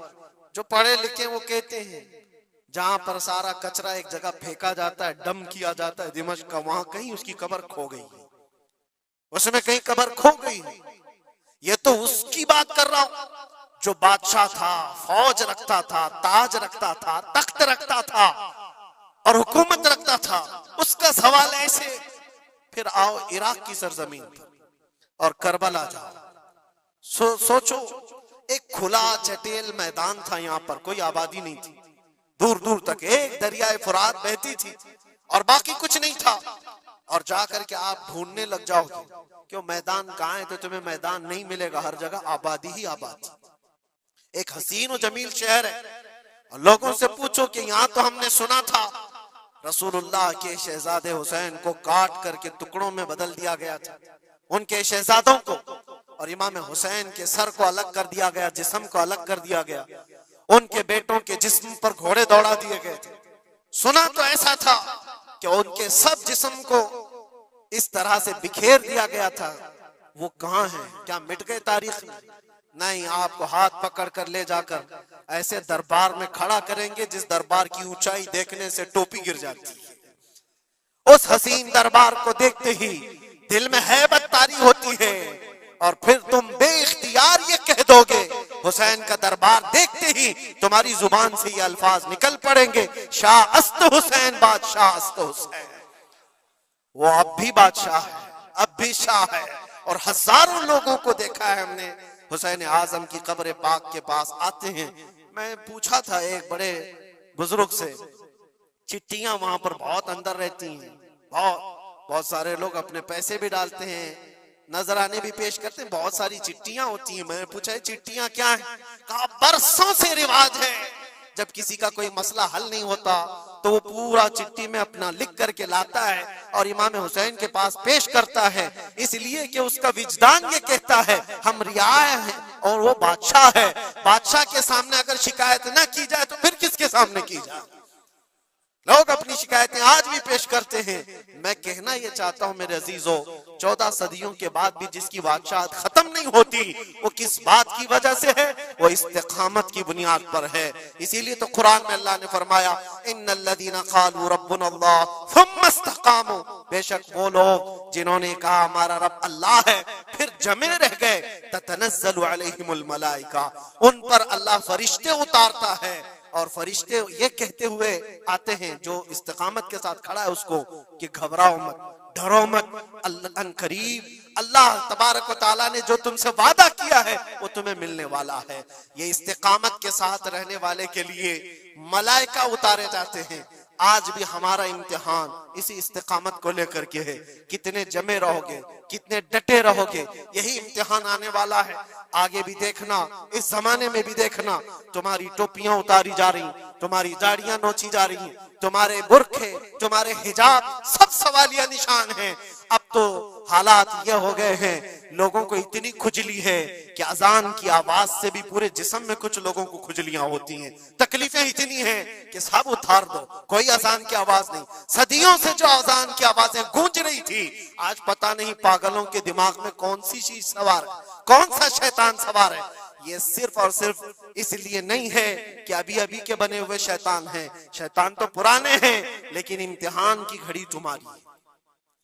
जो पढ़े लिखे वो कहते हैं जहां पर सारा कचरा एक जगह फेंका जाता है, डम किया जाता है दिमश्क का, वहां कहीं उसकी कब्र खो गई, उसमें कहीं कब्र खो गई। ये तो उसकी बात कर रहा हूं जो बादशाह था, फौज रखता था, ताज रखता था, तख्त रखता था और हुकूमत रखता था। उसका सवाल ऐसे। फिर आओ इराक की सरजमीन पर और करबला जाओ। सोचो, एक खुला चटेल मैदान था, यहाँ पर कोई आबादी नहीं थी, दूर दूर तक एक दरियाए फुरात बहती थी और बाकी कुछ नहीं था। और जाकर के आप ढूंढने लग जाओगे क्यों मैदान कहाँ है, तो तुम्हें मैदान नहीं मिलेगा, हर जगह आबादी ही आबादी। एक हसीन और जमील शहर है और लोगों से पूछो कि यहाँ तो हमने सुना था रसूलुल्लाह के शहजादे हुसैन को काट करके टुकड़ों में बदल दिया गया था, उनके शहजादों को, और इमाम हुसैन के सर को अलग कर दिया गया, जिस्म को अलग कर दिया गया, उनके बेटों के जिस्म पर घोड़े दौड़ा दिए गए थे। सुना तो ऐसा था कि उनके सब जिस्म को इस तरह से बिखेर दिया गया था। वो कहाँ हैं, क्या मिट गए तारीख में? नहीं, आपको हाथ पकड़ कर ले जाकर ऐसे दरबार में खड़ा करेंगे जिस दरबार की ऊंचाई देखने से टोपी गिर जाती है। उस हसीन दरबार को देखते ही दिल में हैबत तारी होती है और फिर तुम बेइख्तियार ये कह दोगे, हुसैन का दरबार देखते ही तुम्हारी जुबान से ये अल्फाज निकल पड़ेंगे, शाह अस्त हुसैन, बादशाह अस्त हुसैन। वो अब भी बादशाह है, अब भी शाह है, और हजारों लोगों को देखा है हमने हुसैन आजम की कब्र पाक के पास आते हैं। मैं पूछा था एक बड़े बुजुर्ग से, चिट्ठियां वहां पर बहुत अंदर रहती हैं, बहुत सारे लोग अपने पैसे भी डालते हैं, नजराने भी पेश करते हैं, बहुत सारी चिट्ठियां होती हैं। मैंने पूछा चिट्ठियां क्या है? कहा बरसों से रिवाज है, जब किसी का कोई मसला हल नहीं होता तो वो पूरा चिट्ठी में अपना लिख करके लाता है और इमाम हुसैन के पास पेश करता है, इसलिए कि उसका विजदान ये कहता है हम रियाया हैं और वो बादशाह है। बादशाह के सामने अगर शिकायत ना की जाए तो फिर किसके सामने की जाए? लोग अपनी शिकायतें आज भी पेश करते हैं। मैं कहना ये चाहता हूं मेरे अजीजों, 14 सदियों के बाद भी जिसकी बादशाहत खत्म नहीं होती, वो किस बात की वजह से है? वो इस्तिकामत की बुनियाद पर है। इसीलिए तो कुरान में अल्लाह ने फरमाया इन्नल्लज़ीना क़ालू रब्बुनल्लाह थुम्मा इस्तक़ामू, बेशक वो लोग जिन्होंने कहा हमारा रब अल्लाह है फिर जमे रह गए, ततनज़्ज़लु अलैहिमुल मलाइका, उन पर अल्लाह फरिश्ते उतारता है और फरिश्ते ये कहते हुए आते हैं जो इस्तिकामत के साथ खड़ा है उसको कि घबराओ मत, डरो मत, अन करीब अल्लाह तबारक व तआला ने जो तुमसे वादा किया है वो तुम्हें मिलने वाला है। ये इस्तिकामत के साथ रहने वाले के लिए मलाइका उतारे जाते हैं। आज भी हमारा इम्तिहान इसी इस्तिकामत को लेकर के है, कितने जमे रहोगे, कितने डटे रहोगे, यही इम्तिहान आने वाला है। आगे भी देखना, इस जमाने में भी देखना, तुम्हारी टोपियां उतारी जा रही, तुम्हारी दाढ़ियां नोची जा रही, तुम्हारे बुरखे, तुम्हारे हिजाब सब सवालिया निशान हैं। अब तो हालात ये हो गए हैं, लोगों को इतनी खुजली है कि अजान की आवाज से भी पूरे जिस्म में कुछ लोगों को खुजलियां होती हैं। तकलीफें इतनी हैं कि सब उतार दो, कोई अजान की आवाज नहीं। सदियों से जो अजान की आवाजें गूंज रही थी, आज पता नहीं पागलों के दिमाग में कौन सी चीज सवार है, कौन सा शैतान सवार है। ये सिर्फ और सिर्फ इसलिए नहीं है कि अभी अभी के बने हुए शैतान हैं, शैतान तो पुराने हैं, लेकिन इम्तिहान की घड़ी तुम्हारी है।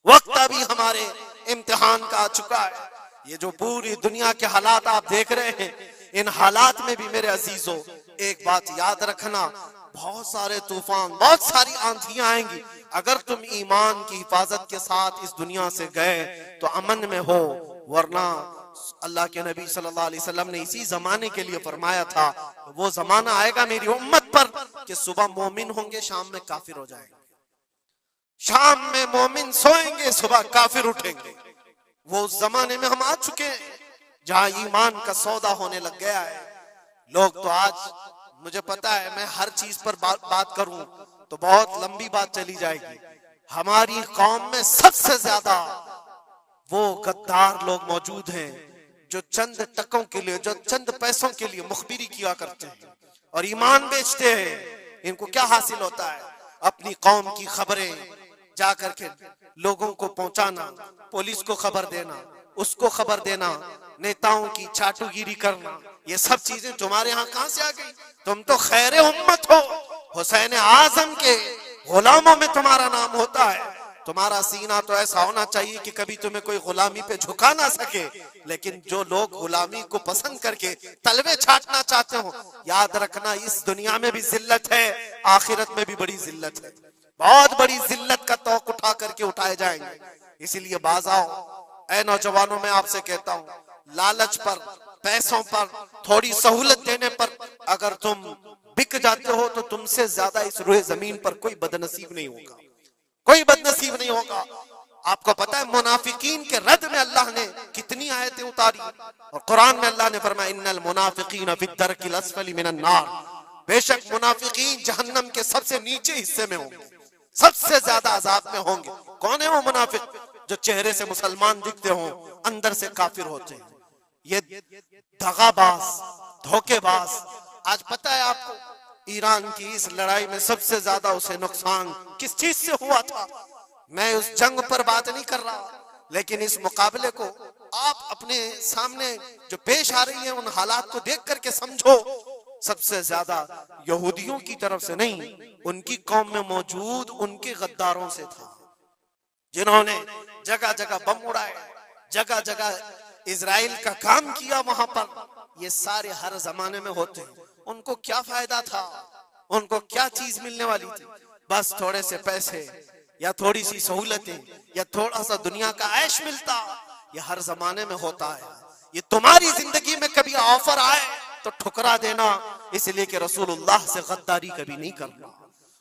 वक्त अभी हमारे इम्तिहान का आ चुका है। ये जो पूरी दुनिया के हालात आप देख रहे हैं, इन हालात में भी मेरे अजीजों एक बात याद रखना, बहुत सारे तूफान, बहुत सारी आंधियां आएंगी। अगर तुम ईमान की हिफाजत के साथ इस दुनिया से गए तो अमन में हो, वरना अल्लाह के नबी सल्लल्लाहु अलैहि वसल्लम ने इसी जमाने के लिए फरमाया था, वो जमाना आएगा मेरी उम्मत पर कि सुबह मोमिन होंगे, शाम में काफिर हो जाएंगे। शाम में मोमिन सोएंगे, सुबह काफिर उठेंगे। वो उस जमाने में हम आ चुके हैं जहां ईमान का सौदा होने लग गया है। लोग तो आज, मुझे पता है मैं हर चीज पर बात करूं तो बहुत लंबी बात चली जाएगी। हमारी कौम में सबसे ज्यादा वो गद्दार लोग मौजूद हैं जो चंद टकों के लिए, जो चंद पैसों के लिए मुखबिरी किया करते हैं और ईमान बेचते हैं। इनको क्या हासिल होता है? अपनी कौम की खबरें जाकर के लोगों को पहुंचाना, पुलिस को खबर देना, उसको खबर देना, नेताओं की चाटुगिरी करना, ये सब चीजें तुम्हारे यहाँ कहां से आ गई? तुम तो खैर उम्मत हो, हुसैन आजम के गुलामों में तुम्हारा नाम होता है। तुम्हारा सीना तो ऐसा होना चाहिए कि कभी तुम्हें कोई गुलामी पे झुका ना सके। लेकिन जो लोग गुलामी को पसंद करके तलवे छाटना चाहते हो, याद रखना इस दुनिया में भी जिल्लत है, आखिरत में भी बड़ी जिल्लत है। बहुत बड़ी जिल्लत का तौक उठा करके उठाए जाएंगे। इसीलिए बाज आओ, ऐ नौजवानों, मैं आपसे कहता हूँ, लालच पर पैसों पर, थोड़ी सहूलत देने पर अगर तुम बिक जाते हो तो तुमसे ज्यादा इस रूए जमीन पर कोई बदनसीब नहीं होगा, कोई बदनसीब नहीं होगा। आपको पता है मुनाफिकीन के रद में अल्लाह ने कितनी आयतें उतारी, और कुरान में अल्लाह ने फरमाया इन्नल मुनाफिकीन फी दरकिल अस्फली मिनन नार, बेशक मुनाफिकीन जहन्नम के सबसे नीचे हिस्से में होंगे, सबसे ज्यादा अजाब में होंगे। कौन है वो मुनाफिक? जो चेहरे से मुसलमान दिखते हो, अंदर से काफिर होते हैं। ये दगाबाज, धोखेबाज। आज पता है आपको ईरान की इस लड़ाई में सबसे ज्यादा उसे नुकसान किस चीज से हुआ था? मैं उस जंग पर बात नहीं कर रहा, लेकिन इस मुकाबले को आप अपने सामने जो पेश आ रही है उन हालात को देख करके समझो। सबसे ज्यादा यहूदियों की तरफ से नहीं, उनकी कौम में मौजूद उनके गद्दारों से था, जिन्होंने जगह जगह बम उड़ाए, जगह जगह इजराइल का काम किया वहां पर। ये सारे हर जमाने में होते हैं। उनको क्या फायदा था? उनको क्या चीज मिलने वाली थी? बस थोड़े से पैसे या थोड़ी सी सहूलतें या थोड़ा सा दुनिया का ऐश मिलता। ये हर जमाने में होता है। ये तुम्हारी जिंदगी में कभी ऑफर आए तो ठुकरा देना, इसलिए कि रसूलुल्लाह से गद्दारी कभी नहीं करना।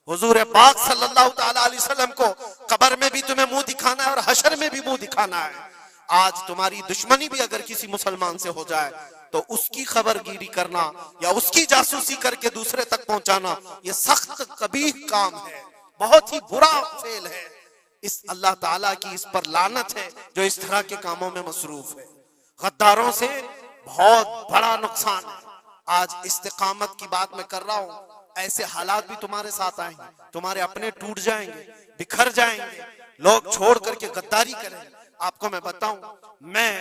हुजूर पाक सल्लल्लाहु ताला अलैहि वसल्लम को कब्र में भी तुम्हें मुंह दिखाना है और हशर में भी मुंह दिखाना है। आज तुम्हारी दुश्मनी भी अगर किसी मुसलमान से हो जाए तो उसकी खबरगिरी करना या उसकी जासूसी करके दूसरे तक पहुंचाना, ये सख्त कबीह काम है, बहुत ही बुरा फेल है। इस अल्लाह ताला की इस पर लानत है जो इस तरह के कामों में मसरूफ है। गद्दारों से बहुत बड़ा नुकसान है। आज इस्तिकामत की बात मैं कर रहा हूं, ऐसे हालात भी तुम्हारे साथ आएंगे, तुम्हारे अपने टूट जाएंगे, बिखर जाएंगे, लोग छोड़ करके गद्दारी करेंगे। आपको मैं बताऊं, मैं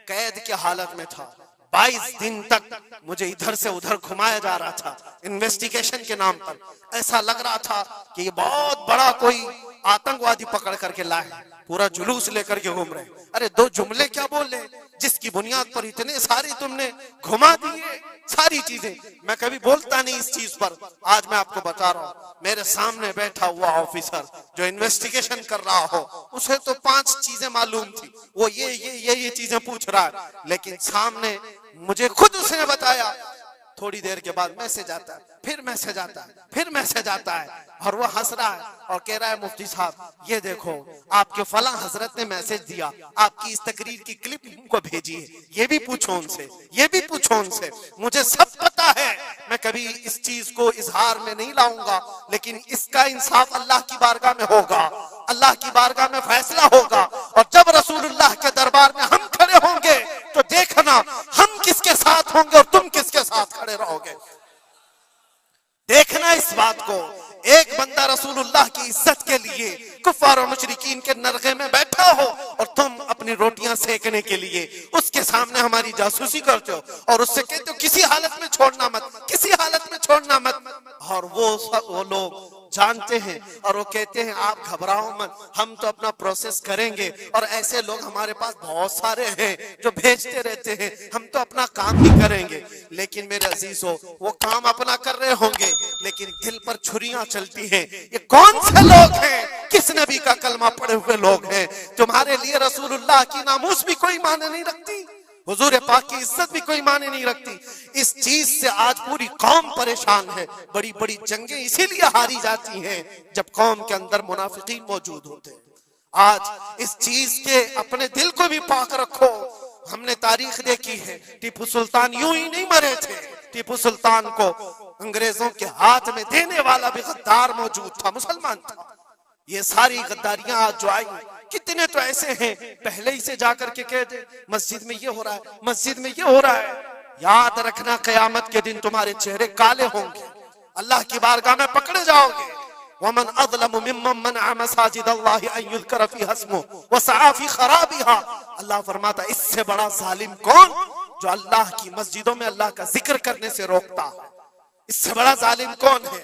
कैद की हालत में था, 22 दिन तक मुझे इधर से उधर घुमाया जा रहा था इन्वेस्टिगेशन के नाम पर। ऐसा लग रहा था कि ये बहुत बड़ा कोई आतंकवादी पकड़ करके लाए, पूरा जुलूस लेकर के घूम रहे। अरे दो जुमले क्या बोले जिसकी बुनियाद पर इतने सारे तुमने घुमा दिए सारी चीजें। मैं कभी बोलता नहीं इस चीज पर, आज मैं आपको बता रहा हूं। मेरे सामने बैठा हुआ ऑफिसर जो इन्वेस्टिगेशन कर रहा हो, उसे तो 5 चीजें मालूम थी, वो ये चीजें पूछ रहा है, लेकिन सामने मुझे खुद उसने बताया। थोड़ी देर के बाद मैसेज आता है, फिर मैसेज आता है, फिर मैसेज आता है, और वो हंस रहा है और कह रहा है मुफ्ती साहब ये देखो आपके फला हजरत ने मैसेज दिया, आपकी इस तकरीर की क्लिप को भेजी है, ये भी पूछो उनसे, ये भी पूछो उनसे। मुझे सब पता है, मैं कभी इस चीज को इजहार में नहीं लाऊंगा, लेकिन इसका इंसाफ अल्लाह की बारगाह में होगा, अल्लाह की बारगाह में फैसला होगा। और जब रसूलुल्लाह के दरबार में हम खड़े होंगे तो देखना हम किसके साथ होंगे और तुम किसके साथ खड़े रहोगे। देखना इस बात को। एक बंदा रसूलुल्लाह की इज्जत के लिए कुफार और मुशरिकीन के नरगे में बैठा हो और तुम अपनी रोटियां सेकने के लिए उसके सामने हमारी जासूसी करते हो और उससे कहते हो किसी हालत में छोड़ना मत, किसी हालत में छोड़ना मत। और वो लोग जानते हैं और वो कहते हैं आप घबराओ मत, हम तो अपना प्रोसेस करेंगे। और ऐसे लोग हमारे पास बहुत सारे हैं जो भेजते रहते हैं, हम तो अपना काम ही करेंगे। लेकिन मेरे अजीजों, वो काम अपना कर रहे होंगे लेकिन दिल पर छुरियां चलती हैं। ये कौन से लोग हैं? किस नबी का कलमा पढ़े हुए लोग हैं? तुम्हारे लिए रसूलुल्लाह की नामूस भी कोई माने नहीं रखती, हुजूर पाक की इज्जत भी कोई माने नहीं रखती। इस चीज से आज पूरी कौम परेशान है। बड़ी बड़ी जंगें इसीलिए हारी जाती हैं जब कौम के अंदर मुनाफिकीन मौजूद होते हैं। आज इस चीज के अपने दिल को भी पाक रखो। हमने तारीख देखी है, टीपू सुल्तान यूं ही नहीं मरे थे। टीपू सुल्तान को अंग्रेजों के हाथ में देने वाला भी गद्दार मौजूद था, मुसलमान था। ये सारी गद्दारियां आज जो आई, कितने तो ऐसे हैं पहले ही से जाकर के कह दे मस्जिद में ये हो रहा है, मस्जिद में ये हो रहा है। याद रखना कयामत के दिन तुम्हारे चेहरे काले होंगे, अल्लाह की बारगाह में पकड़े जाओगे। वमन अज़लमु मिम्मन मनअ मसाजिदल्लाहि अन युज़करा फ़ीहा इस्मुहु व सआ फ़ी खराबिहा। अल्लाह फरमाता इससे बड़ा जालिम कौन जो अल्लाह की मस्जिदों में अल्लाह का जिक्र करने से रोकता है? इससे बड़ा जालिम कौन है?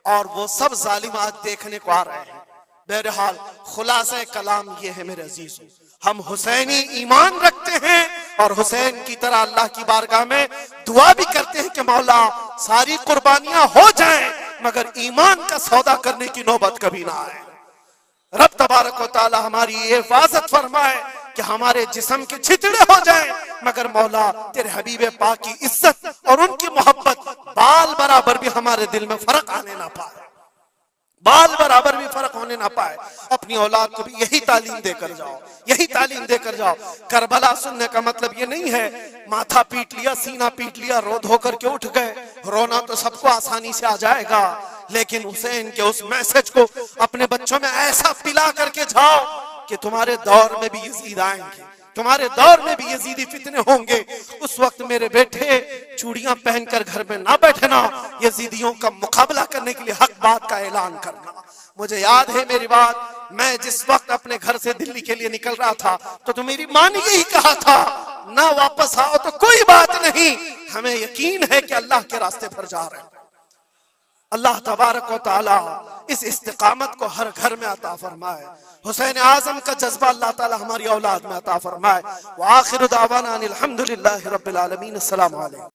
और वो सब जालिम आज देखने को आ रहे हैं। बहरहाल खुलासा कलाम ये है मेरे अजीजों, हम हुसैनी ईमान रखते हैं और हुसैन की तरह अल्लाह की बारगाह में दुआ भी करते हैं कि मौला सारी कुर्बानियां हो जाएं मगर ईमान का सौदा करने की नौबत कभी ना आए। रब तबारक व तआला हमारी हिफाजत फरमाए कि हमारे जिस्म के छितड़े हो जाएं, मगर मौला तेरे हबीब पाक की इज्जत और उनकी मोहब्बत बाल बराबर भी हमारे दिल में फर्क आने ना पाए, बाल बराबर भी फर्क होने ना पाए। अपनी औलाद को भी यही तालीम देकर जाओ, यही तालीम देकर जाओ। करबला सुनने का मतलब ये नहीं है माथा पीट लिया, सीना पीट लिया, रो धो करके उठ गए। रोना तो सबको आसानी से आ जाएगा, लेकिन हुसैन के उस मैसेज को अपने बच्चों में ऐसा पिला करके जाओ कि तुम्हारे दौर में भी यजीद आएंगे, तुम्हारे दौर में भी यजीदी फितने होंगे। उस वक्त मेरे बेटे चूड़ियां पहनकर घर में ना बैठना, यजीदियों का मुकाबला करने के लिए हक बात का ऐलान करना। मुझे याद है मेरी बात, मैं जिस वक्त अपने घर से दिल्ली के लिए निकल रहा था तो मेरी माँ ने यही कहा था, ना वापस आओ तो कोई बात नहीं, हमें यकीन है कि अल्लाह के रास्ते पर जा रहे हैं। अल्लाह तबारक व तआला इस इस्तिकामत को हर घर में अता फरमाए। हुसैन आजम का जज्बा अल्लाह ताला हमारी औलाद में अता फरमाए। व आखिर दावाना अनिल हम्दुलिल्लाहि रब्बिल आलमीन। अस्सलामु अलैकुम।